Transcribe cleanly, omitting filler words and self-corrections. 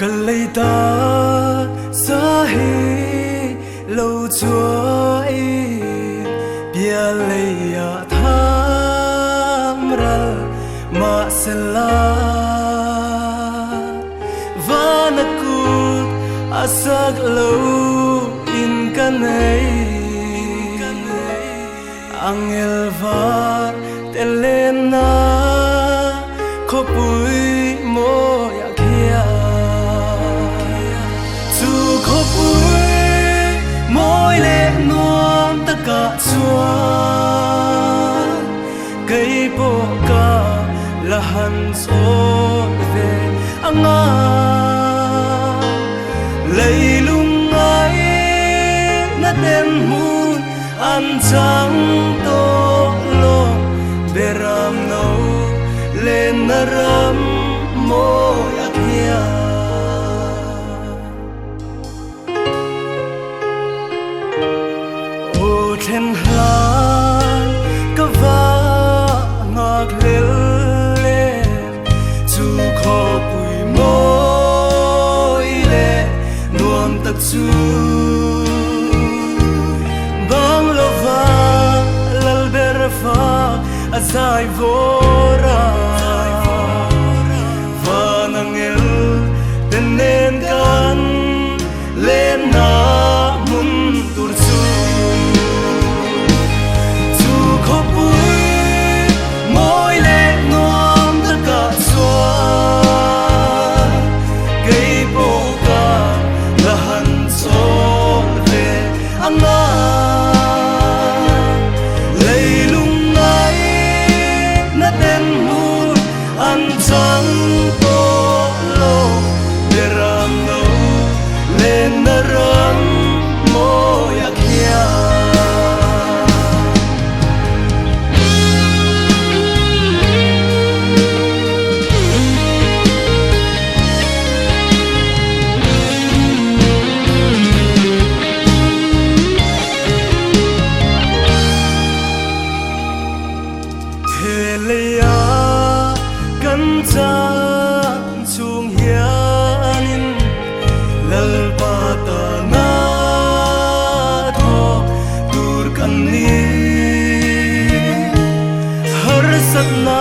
lấy ta sa hi lâu chúa bia lấy ya tham ra ma sela và na cút asak lâu in kanay angel var telena khopui mo ya kia chu khopui moi le nuam ta ka chua cây bộ ca là hàn số về anga lấy lung ai na tên mun an trắng to lo beram nâu lên na ram mo ya kia ô trên lan ka va ngạc lên chu khó bụi môi lệ nuông tắc chu bang lo va lal ber fa azai vora va nangel ten nen kan lên na mun tur chu chu khó bụi môi lệ nuông tất cả xóa cây bộ ca là hẳn gió về anga lấy lung ai na tên mùi ăn trắng tô lô để ram nâu lên na ram mô ya kia Helea kan chan chung hianin lalpa ta na tho tur kan ni har sat na